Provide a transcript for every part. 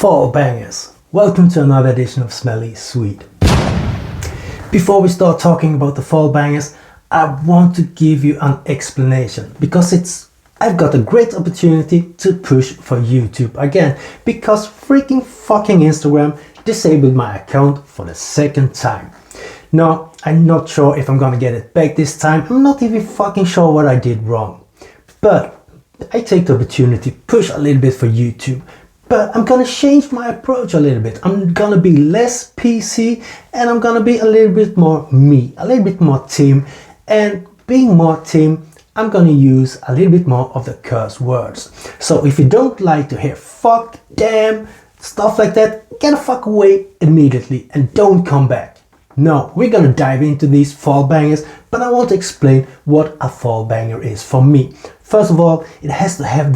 Fall bangers! Welcome to another edition of Smelly Sweet. Before we start talking about the fall bangers, I want to give you an explanation because I've got a great opportunity to push for YouTube again because freaking fucking Instagram disabled my account for the second time. No, I'm not sure if I'm gonna get it back this time. I'm not even fucking sure what I did wrong. But I take the opportunity to push a little bit for YouTube. But I'm gonna change my approach a little bit. I'm gonna be less PC and I'm gonna be a little bit more me, a little bit more team. And being more team, I'm gonna use a little bit more of the curse words. So if you don't like to hear fuck, damn, stuff like that, get the fuck away immediately and don't come back. No, we're gonna dive into these fall bangers, but I want to explain what a fall banger is for me. First of all, it has to have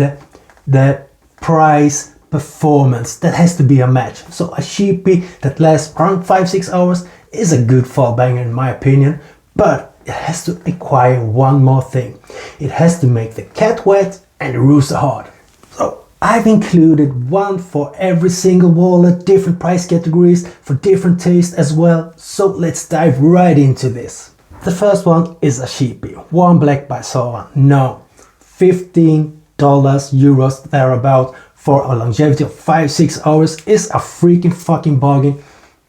the price performance, that has to be a match. So a cheapie that lasts around 5-6 hours is a good fall banger in my opinion, but it has to acquire one more thing. It has to make the cat wet and the rooster hard. So I've included one for every single wallet, different price categories, for different tastes as well. So let's dive right into this. The first one is a cheapie, Warm Black by Zara. No, $15, euros, thereabout, for a longevity of 5-6 hours is a freaking fucking bargain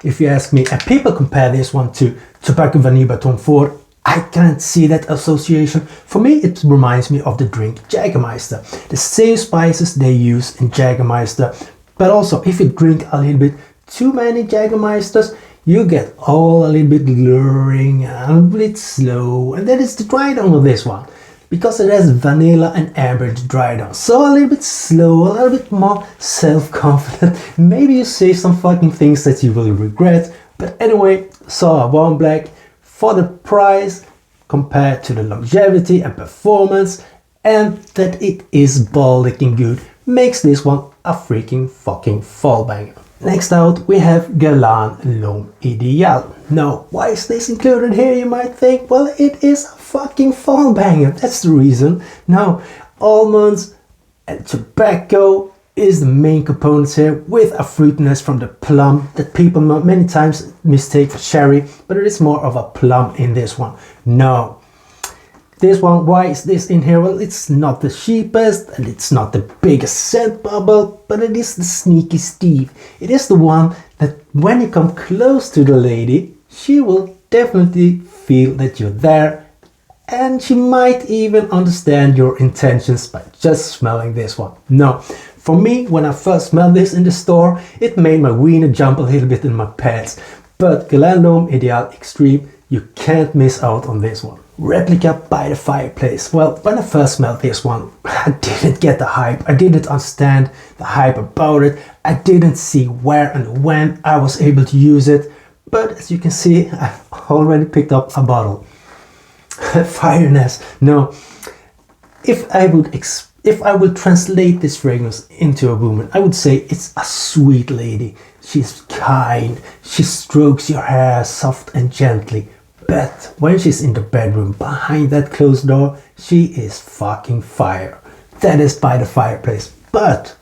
if you ask me. And people compare this one to Tobacco Vanille by Tom Ford. I can't see that association. For me it reminds me of the drink Jägermeister. The same spices they use in Jägermeister, but also if you drink a little bit too many Jägermeisters, you get all a little bit luring and a bit slow, and that is the dry down of this one. Because it has vanilla and amber dry down. So a little bit slow, a little bit more self-confident. Maybe you say some fucking things that you will regret. But anyway, Zara Warm Black, for the price compared to the longevity and performance, and that it is ball-licking good, makes this one a freaking fucking fall banger. Next out we have Guerlain L'Homme Ideal. Now, why is this included here, you might think? Well, it is a fucking fall banger, that's the reason. Now, almonds and tobacco is the main components here, with a fruitiness from the plum that people many times mistake for cherry, but it is more of a plum in this one. No. This one, why is this in here? Well, it's not the cheapest and it's not the biggest scent bubble, but it is the sneaky Steve. It is the one that when you come close to the lady, she will definitely feel that you're there, and she might even understand your intentions by just smelling this one. No, for me, when I first smelled this in the store, it made my wiener jump a little bit in my pants. But Guerlain L'Homme Ideal Extreme, you can't miss out on this one. Replica by the Fireplace. Well, when I first smelled this one, I didn't get the hype. I didn't understand the hype about it. I didn't see where and when I was able to use it. But as you can see, I've already picked up a bottle. Fireness. No. If I would translate this fragrance into a woman, I would say it's a sweet lady. She's kind. She strokes your hair soft and gently. But when she's in the bedroom behind that closed door, she is fucking fire. That is by the Fireplace. But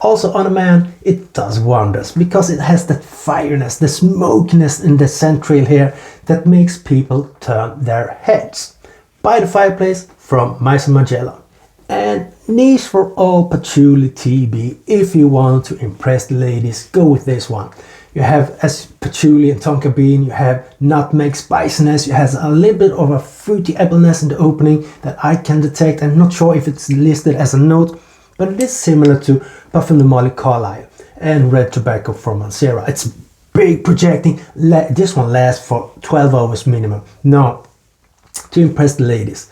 also on a man, it does wonders because it has that fireness, the smokiness in the scent trail here that makes people turn their heads. By the Fireplace from Maison Margiela. And niche for all patchouli TB. If you want to impress the ladies, go with this one. You have as patchouli and tonka bean, you have nutmeg spiciness, you have a little bit of a fruity appleness in the opening that I can detect. I'm not sure if it's listed as a note, but it is similar to Parfum de Molly Carlisle and Red Tobacco from Mancera. It's big projecting. This one lasts for 12 hours minimum. Now, to impress the ladies.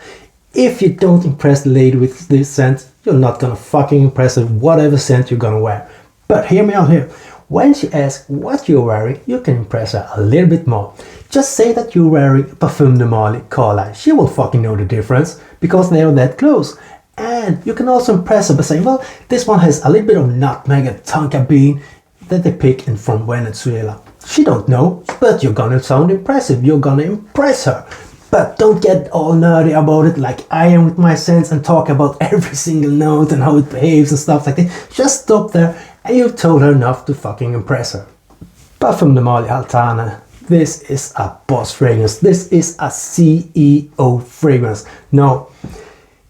If you don't impress the lady with this scent, you're not gonna fucking impress her whatever scent you're gonna wear. But hear me out here. When she asks what you're wearing, you can impress her a little bit more. Just say that you're wearing Parfum de Molly Carlisle. She will fucking know the difference because they are that close. And you can also impress her by saying, well, this one has a little bit of nutmeg and tonka bean that they pick in from Venezuela. She don't know, but you're gonna sound impressive. You're gonna impress her. But don't get all nerdy about it like I am with my scents and talk about every single note and how it behaves and stuff like that. Just stop there and you've told her enough to fucking impress her. Parfums de Margiela. This is a boss fragrance. This is a CEO fragrance. No,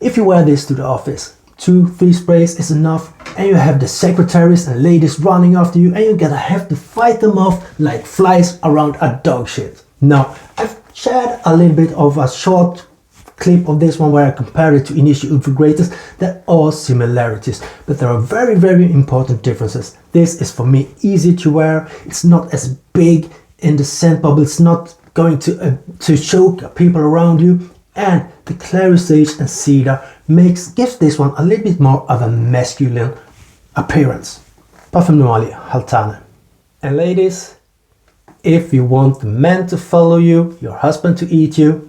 if you wear this to the office, 2-3 sprays is enough, and you have the secretaries and ladies running after you, and you're gonna have to fight them off like flies around a dog shit. Now, I've shared a little bit of a short clip of this one where I compare it to Initio Ultra Greatest. There are similarities, but there are very, very important differences. This is for me easy to wear. It's not as big in the scent bubble. It's not going to choke people around you. And the clary sage and cedar gives this one a little bit more of a masculine appearance. Parfum de Margiela. And ladies, if you want the man to follow you, your husband to eat you,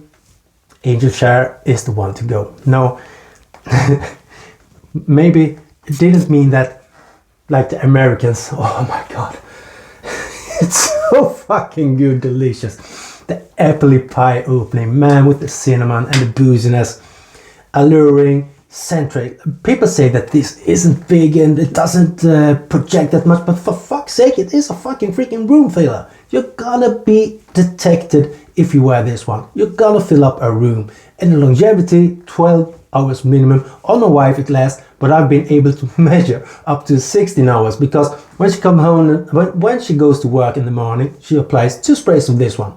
Angel Share is the one to go. No, maybe it didn't mean that like the Americans. Oh my god, it's so fucking good, delicious. The apple pie opening, man, with the cinnamon and the booziness, alluring, centric. People say that this isn't big and it doesn't project that much, but for fuck's sake, it is a fucking freaking room filler. You're gonna be detected if you wear this one. You're gonna fill up a room. And the longevity, 12 hours minimum. On my wife it lasts, but I've been able to measure up to 16 hours because when she comes home, when she goes to work in the morning, she applies 2 sprays of this one.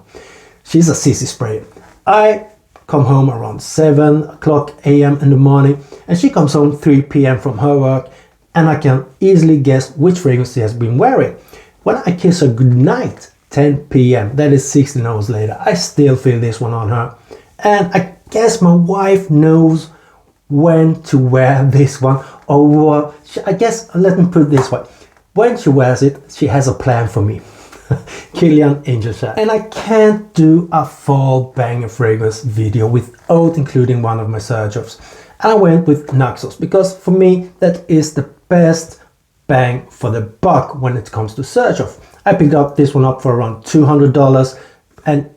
She's a sissy sprayer. I come home around 7 o'clock a.m. in the morning, and she comes home 3 p.m. from her work, and I can easily guess which fragrance she has been wearing. When I kiss her goodnight, 10 p.m., that is 16 hours later, I still feel this one on her. And I guess my wife knows when to wear this one, or what. I guess, let me put it this way. When she wears it, she has a plan for me. Kilian Angel Share. And I can't do a fall banger fragrance video without including one of my xerjoffs. And I went with Naxos because for me that is the best bang for the buck when it comes to xerjoff. I picked up this one up for around $200 and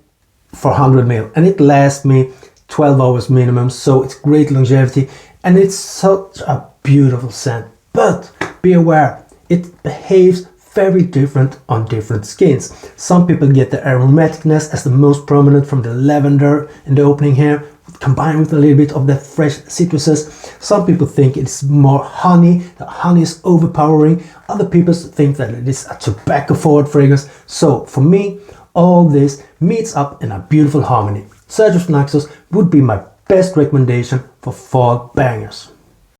for 100 ml, and it lasts me 12 hours minimum, so it's great longevity and it's such a beautiful scent. But be aware, it behaves very different on different skins. Some people get the aromaticness as the most prominent from the lavender in the opening here, combined with a little bit of the fresh citruses. Some people think it's more honey, the honey is overpowering. Other people think that it is a tobacco forward fragrance. So for me, all this meets up in a beautiful harmony. xerjoff Naxos would be my best recommendation for fall bangers.